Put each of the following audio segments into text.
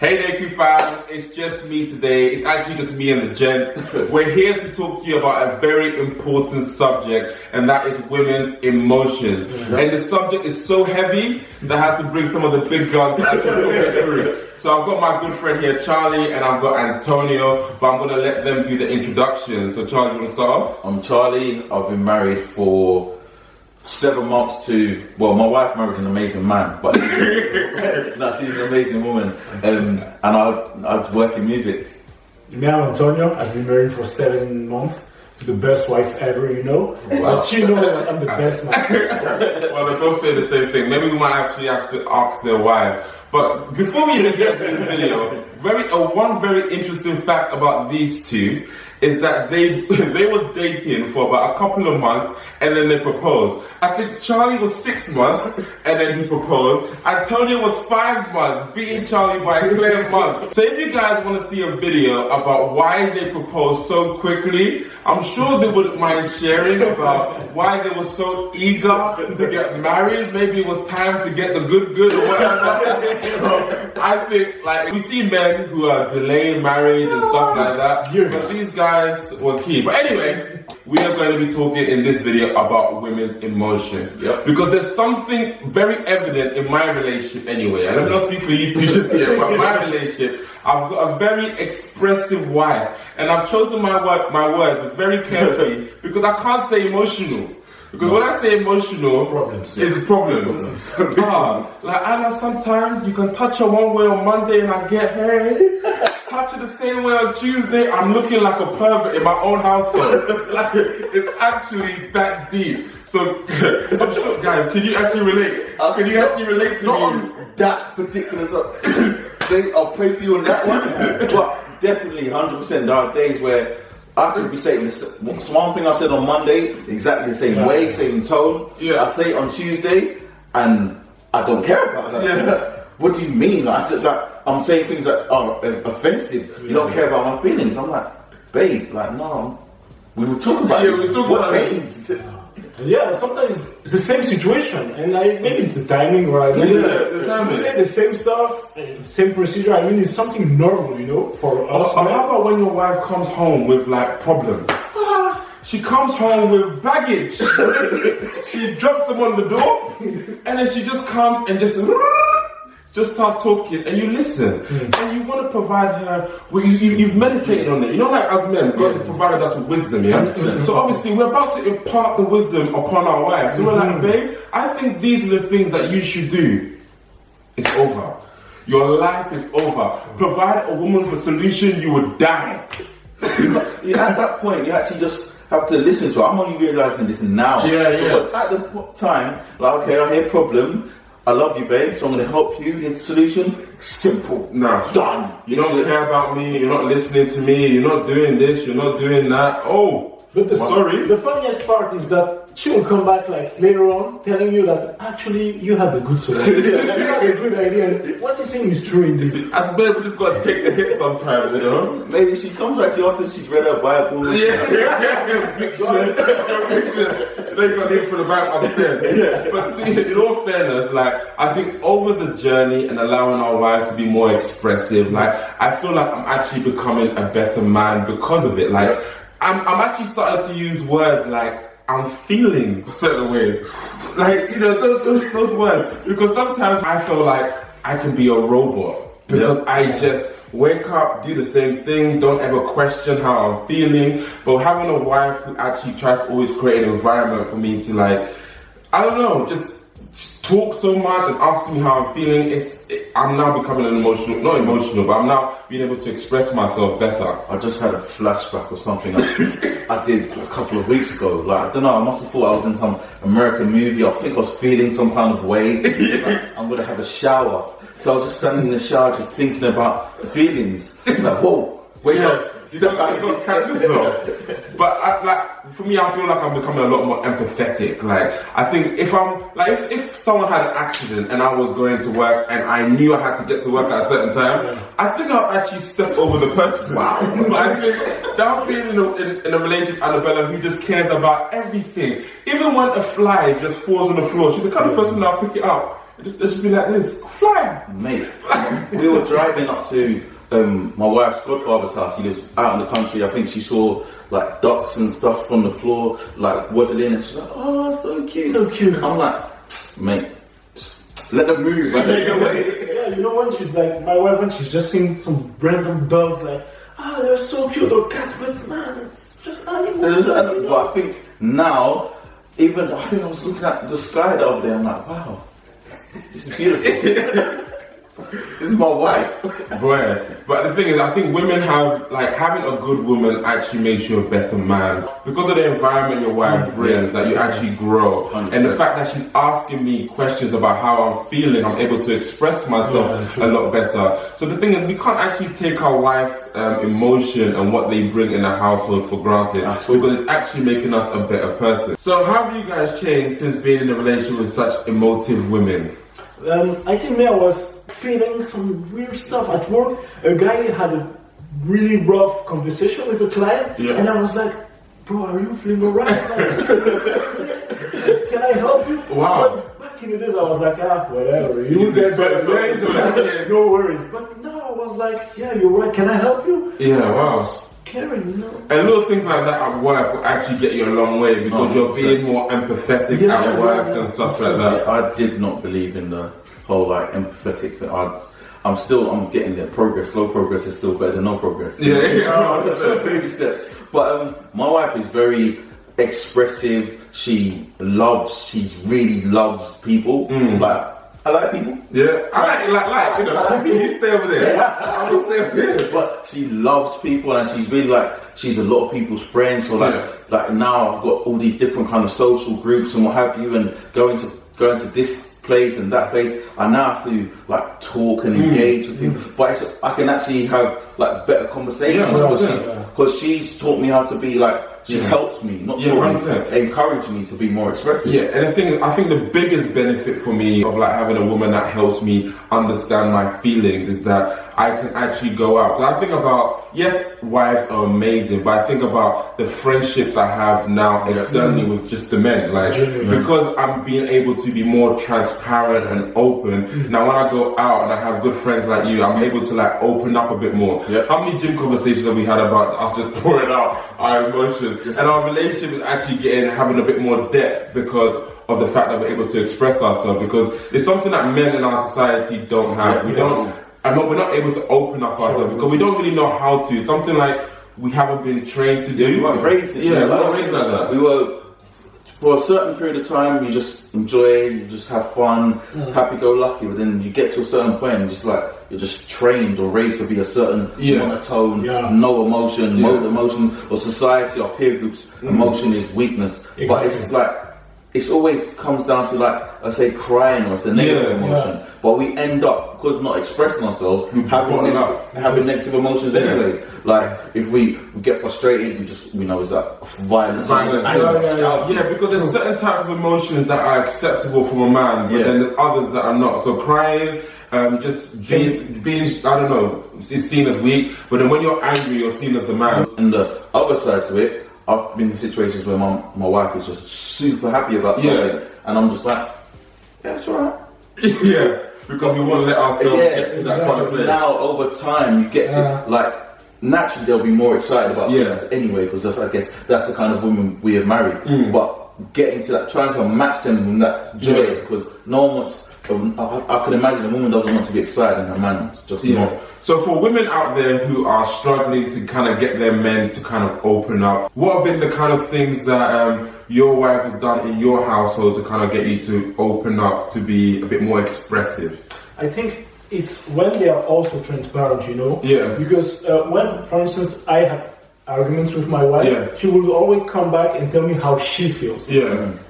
Hey Deku Fam, it's just me today. It's actually just me and the gents. We're here to talk to you about a very important subject, and that is women's emotions. And the subject is so heavy that I had to bring some of the big guns to actually talk it through. So I've got my good friend here, Charlie, and I've got Antonio, but I'm going to let them do the introduction. So Charlie, you want to start off? I'm Charlie. I've been married for 7 months to, well, my wife married an amazing man, but no, she's an amazing woman, and I work in music. Me, I'm Antonio. I've been married for 7 months to the best wife ever, you know. Wow. But she knows that I'm the best man. Well, they both say the same thing. Maybe we might actually have to ask their wife. But before we even get into this video, one very interesting fact about these two is that they were dating for about a couple of months and then they proposed. I think Charlie was 6 months and then he proposed. Antonio was 5 months, beating Charlie by a clear month. So if you guys want to see a video about why they proposed so quickly, I'm sure they wouldn't mind sharing about why they were so eager to get married. Maybe it was time to get the good or whatever. So I think, like, we see men who are delaying marriage and stuff like that, but these guys were key. But anyway, we are going to be talking in this video about women's emotions. Because there's something very evident in my relationship anyway. And I'm not speaking for you two just here, but my relationship, I've got a very expressive wife. And I've chosen my words very carefully because I can't say emotional. Because when I say emotional, it's problems. Like, I know sometimes you can touch her one way on Monday and I get, hey. Touch it the same way on Tuesday, I'm looking like a pervert in my own household. Like, it's actually that deep. So, I'm sure, guys, can you actually relate? Can you actually relate to Not me? on that particular thing, I'll pray for you on that one, but definitely 100%. There are days where I could be saying this. One thing I said on Monday, exactly the same way, same tone. Yeah. I say it on Tuesday, and I don't care about that. Yeah. What do you mean? I'm saying things that are offensive. You don't care about my feelings. I'm like, babe, like, no. We were talking about we were talking about changed. Yeah, sometimes it's the same situation, and maybe it's the timing, right? The timing. We say the same stuff, same procedure. I mean, it's something normal, you know, for us. How about when your wife comes home with, like, problems? She comes home with baggage. She drops them on the door, and then she just comes and just start talking, and you listen, and you want to provide her. Well, you've meditated on it. You know, like as men, God has provided us with wisdom. Yeah. So obviously, we're about to impart the wisdom upon our wives. So we're like, babe, I think these are the things that you should do. It's over. Your life is over. Provide a woman for solution, you would die. At that point, you actually just have to listen to her. I'm only realizing this now. Because at the time, like, okay, I hear problem. I love you, babe, so I'm going to help you. Here's the solution. Simple. Nah. Done. You don't care about me, you're not listening to me, you're not doing this, you're not doing that. But sorry. The funniest part is that she will come back like later on telling you that actually you had a good solution. You had a good idea. And what he's saying is true indeed. As men, we just got to take the hit sometimes, you know? Maybe she comes back to you after she's read her Bible. Fiction. Then you got to leave for the back upstairs. But see, in all fairness, like, I think over the journey and allowing our wives to be more expressive, like, I feel like I'm actually becoming a better man because of it. Like, I'm actually starting to use words like, I'm feeling certain ways. Like, you know, those words. Because sometimes I feel like I can be a robot. Because I just wake up, do the same thing, don't ever question how I'm feeling. But having a wife who actually tries to always create an environment for me to, like, I don't know, just talk so much and ask me how I'm feeling, I'm now becoming not emotional, but I'm now being able to express myself better. I just had a flashback of something I did a couple of weeks ago. Like, I don't know, I must have thought I was in some American movie. I think I was feeling some kind of way. Like, I'm going to have a shower. So I was just standing in the shower just thinking about feelings. Like, whoa, wake up. Step back, you got to catch yourself. But for me, I feel like I'm becoming a lot more empathetic. Like, I think if if someone had an accident and I was going to work and I knew I had to get to work at a certain time, I think I'll actually step over the person. Wow. But I think that being in a relationship, Annabella, who just cares about everything. Even when a fly just falls on the floor, she's the kind of person that'll pick it up. Let's just be like this. Fly. Mate, we were driving up to my wife's godfather's house. He lives out in the country. I think she saw like ducks and stuff on the floor, like waddling, and she's like, "Oh, so cute, So cute." I'm like, mate, just let them move. Like, take away. Yeah, you know when she's like, my wife, when she's just seeing some random dogs, like, they're so cute, or cats, but man, it's just animals. But I think now, I think I was looking at the sky the other day. I'm like, wow, this is beautiful. This is my wife. Boy, but the thing is, I think women have, like, having a good woman actually makes you a better man. Because of the environment your wife brings, that you actually grow. 100%. And the fact that she's asking me questions about how I'm feeling, I'm able to express myself a lot better. So the thing is, we can't actually take our wife's emotion and what they bring in the household for granted. Because it's actually making us a better person. So how have you guys changed since being in a relationship with such emotive women? I think I was feeling some weird stuff at work. A guy had a really rough conversation with a client, and I was like, "Bro, are you feeling alright? Like, can I help you?" Wow. But back in the days, I was like, whatever. You get better. No worries. But now I was like, "Yeah, you're right. Can I help you?" Yeah, wow. Caring, you know. And little things like that at work will actually get you a long way because you're being more empathetic at work and stuff like that. I did not believe in the whole like empathetic thing. I'm getting there. Slow progress is still better than no progress. Baby steps. But my wife is very expressive. She really loves people. Like, I like people. Yeah, I like, you know, you stay over there. I will stay over here. But she loves people, and she's really like, she's a lot of people's friends. So like now I've got all these different kind of social groups and what have you, and going to this place and that place. I now have to like talk and engage with people, but I can actually have like better conversations because she's taught me how to be like. She's helped me, encouraged me to be more expressive. Yeah, and the thing is, I think the biggest benefit for me of like having a woman that helps me understand my feelings is that I can actually go out. Because I think about, yes, wives are amazing, but I think about the friendships I have now externally with just the men. Like, because I'm being able to be more transparent and open. Now, when I go out and I have good friends like you, I'm able to like open up a bit more. How many gym conversations have we had about us just pouring out our emotions? And our relationship is actually having a bit more depth because of the fact that we're able to express ourselves, because it's something that men in our society don't have. We're not able to open up ourselves because we don't really know how to. Something like we haven't been trained to do. We weren't raised we weren't raised like that. We were, for a certain period of time, you just enjoy, you just have fun, happy-go-lucky, but then you get to a certain point and just like, you're just trained or raised to be a certain monotone, no emotion, no emotions, or society or peer groups, emotion is weakness. Exactly. But it's like, it always comes down to like, I say crying or it's a negative emotion. But we end up, because we're not expressing ourselves, having negative emotions anyway. Like, if we get frustrated, we know it's like violence. Yeah, because there's certain types of emotions that are acceptable from a man, but then there's others that are not. So crying, just being, I don't know, is seen as weak, but then when you're angry, you're seen as the man. And the other side to it, I've been in situations where my wife is just super happy about something, and I'm just like, yeah, it's alright. Because we want to let ourselves get to that point of place. Now, over time, you get to, like, naturally they'll be more excited about things anyway, because I guess that's the kind of women we have married. But getting to that, trying to match them in that joy, because no one wants, I can imagine a woman doesn't want to be excited and her man wants just not. So for women out there who are struggling to kind of get their men to kind of open up, what have been the kind of things that your wives have done in your household to kind of get you to open up, to be a bit more expressive? I think it's when they are also transparent, you know? Yeah. Because when, for instance, I had arguments with my wife, she will always come back and tell me how she feels.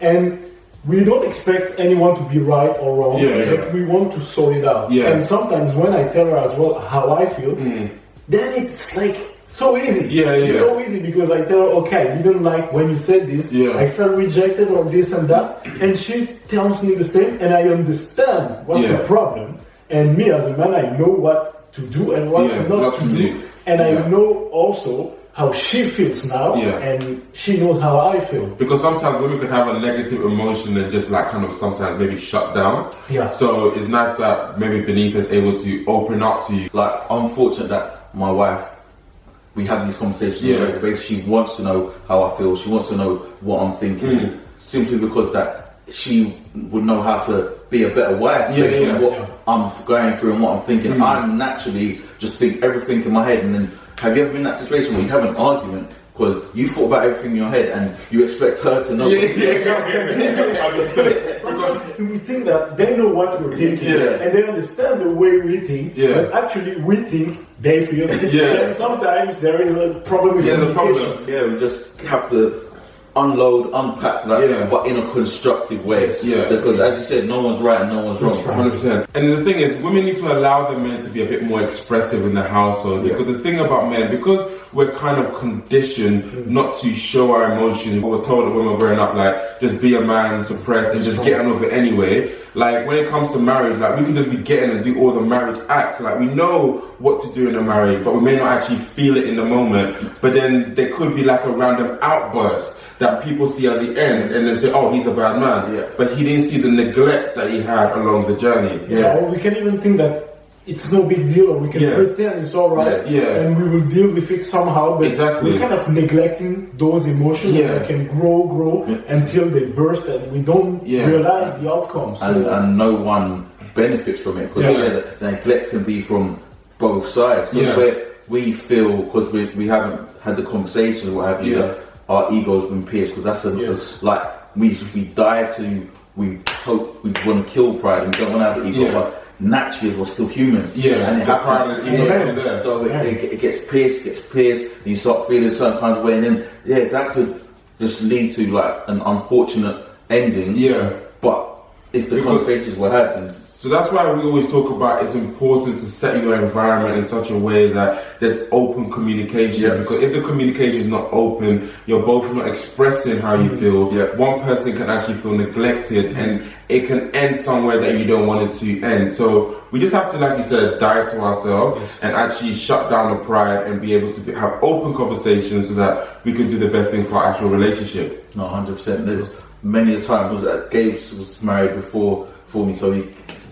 And we don't expect anyone to be right or wrong, but we want to sort it out. And sometimes when I tell her as well how I feel, then it's like so easy. It's so easy because I tell her, okay, I didn't like when you said this, I felt rejected or this and that, and she tells me the same, and I understand what's the problem. And me as a man, I know what to do and what not to do. And I know also how she feels now, and she knows how I feel. Because sometimes women can have a negative emotion and just like kind of sometimes maybe shut down. Yeah. So it's nice that maybe Benita is able to open up to you. Like, I'm fortunate that my wife, we have these conversations on a regular basis. She wants to know how I feel. She wants to know what I'm thinking, simply because that she would know how to be a better wife based on what I'm going through and what I'm thinking. I naturally just think everything in my head, and then have you ever been in that situation where you have an argument because you thought about everything in your head and you expect her to know? Sometimes we think that they know what we're thinking and they understand the way we think, but actually we think they feel. And sometimes there is a problem with communication. We just have to unload, unpack that, but in a constructive way. Because as you said, no one's right and no one's wrong. 100%. And the thing is, women need to allow the men to be a bit more expressive in the household. Because the thing about men, because we're kind of conditioned not to show our emotions. We're told that when we're growing up, like, just be a man, suppress, and just get on with it anyway. Like, when it comes to marriage, like, we can just be getting and do all the marriage acts. Like, we know what to do in a marriage, but we may not actually feel it in the moment. But then there could be like a random outburst that people see at the end, and they say, oh, he's a bad man. But he didn't see the neglect that he had along the journey. Or we can even think that it's no big deal, or we can pretend it's all right, and we will deal with it somehow. But we're kind of neglecting those emotions that can grow until they burst, and we don't realize the outcomes. And no one benefits from it, because the neglect can be from both sides. Because we feel, because we haven't had the conversations, what have you, that our ego's been pierced, because that's like we die to, we hope, we want to kill pride and we don't want to have an ego, but naturally we're still humans. And it happens. So it gets pierced, and you start feeling certain kinds of way, and then that could just lead to like an unfortunate ending. But if the conversations were had, then so that's why we always talk about it's important to set your environment in such a way that there's open communication. Because if the communication is not open, you're both not expressing how you feel. One person can actually feel neglected, and it can end somewhere that you don't want it to end. So we just have to, like you said, die to ourselves and actually shut down the pride and be able to have open conversations so that we can do the best thing for our actual relationship. No, 100%. There's many a times that Gabes was married before me, so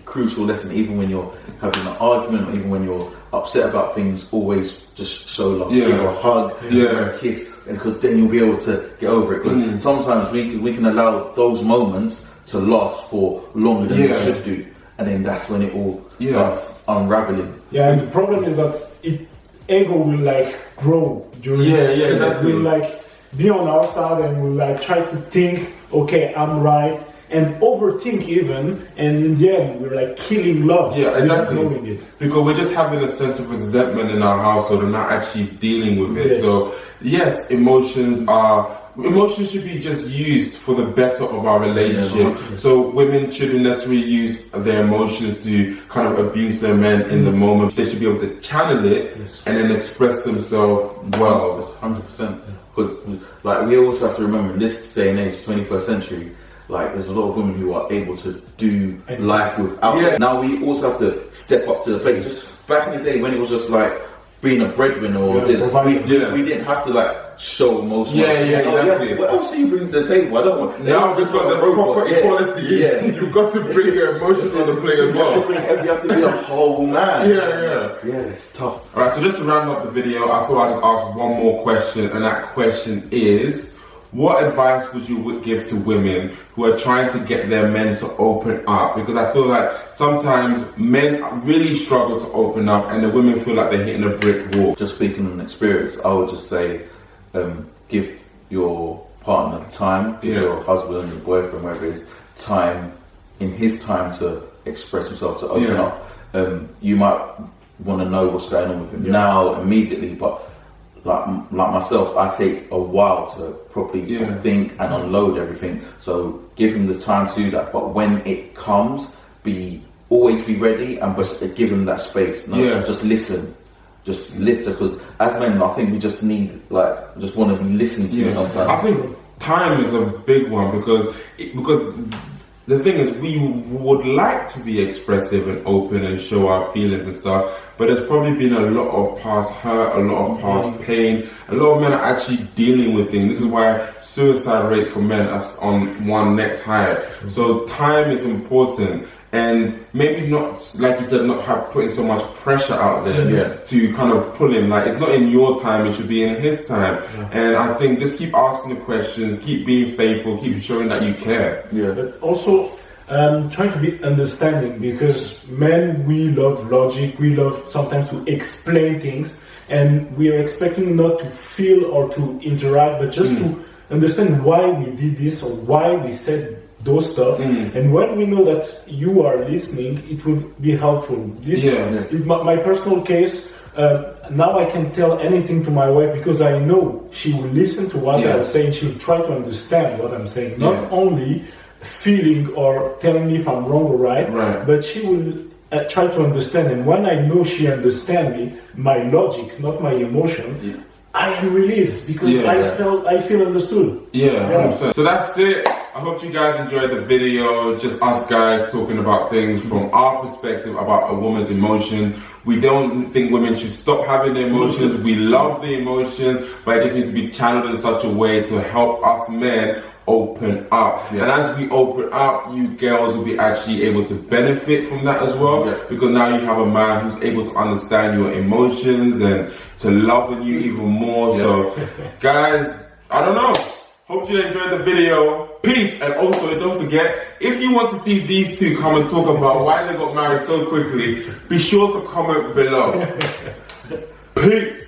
crucial lesson, even when you're having an argument or even when you're upset about things, always just show love, give her a hug, give her a kiss, because then you'll be able to get over it. Because sometimes we can allow those moments to last for longer than they should do, and then that's when it all starts unraveling. And the problem is that ego will like grow during exactly. Will like be on our side, and will like try to think, okay, I'm right, and overthink even, and in the end we're like killing love. Without knowing it. Because we're just having a sense of resentment in our household and not actually dealing with it. So yes, emotions should be just used for the better of our relationship. So women shouldn't necessarily use their emotions to kind of abuse their men in the moment. They should be able to channel it and then express themselves well. 100%. Because like we also have to remember, in this day and age, 21st century, like there's a lot of women who are able to do life without. Now we also have to step up to the plate. Just back in the day when it was just like being a breadwinner, or we didn't have to like show emotion. Exactly. What else are you bringing to the table? I don't want. Now there's proper equality. You've got to bring your emotions on the plate as well. You have to be a whole man. It's tough. Alright, so just to round up the video, I thought I'd just ask one more question, and that question is, what advice would you give to women who are trying to get their men to open up? Because I feel like sometimes men really struggle to open up, and the women feel like they're hitting a brick wall. Just speaking on experience, I would just say, give your partner time, your husband, your boyfriend, whatever it is, time in his time to express himself, to open up. You might want to know what's going on with him now, immediately, but like myself, I take a while to properly think and unload everything. So give him the time to do that. But when it comes, always be ready, and give him that space. Just listen. Just listen, because as men, I think we just need, just want to be listened to sometimes. I think time is a big one, because the thing is, we would like to be expressive and open and show our feelings and stuff, but there's probably been a lot of past hurt, a lot of past pain. A lot of men are actually dealing with things. This is why suicide rates for men are on one next higher. So time is important. And maybe not, like you said, not putting so much pressure out there to kind of pull him. Like, it's not in your time, it should be in his time. And I think just keep asking the questions, keep being faithful, keep showing that you care. But also trying to be understanding, because men, we love logic, we love sometimes to explain things, and we are expecting not to feel or to interact, but just to understand why we did this or why we said those stuff. And when we know that you are listening, it will be helpful. This is my personal case. Now I can tell anything to my wife because I know she will listen to what I'm saying. She will try to understand what I'm saying, not only feeling or telling me if I'm wrong or right, but she will try to understand. And when I know she understands me, my logic, not my emotion, I am relieved because I feel understood. 100%. So that's it. I hope you guys enjoyed the video. Just us guys talking about things from our perspective about a woman's emotion. We don't think women should stop having their emotions. We love the emotions, but it just needs to be channeled in such a way to help us men open up. And as we open up, you girls will be actually able to benefit from that as well, because now you have a man who's able to understand your emotions and to love on you even more. So guys, I don't know, hope you enjoyed the video. Peace. And also don't forget, if you want to see these two come and talk about why they got married so quickly, be sure to comment below. Peace.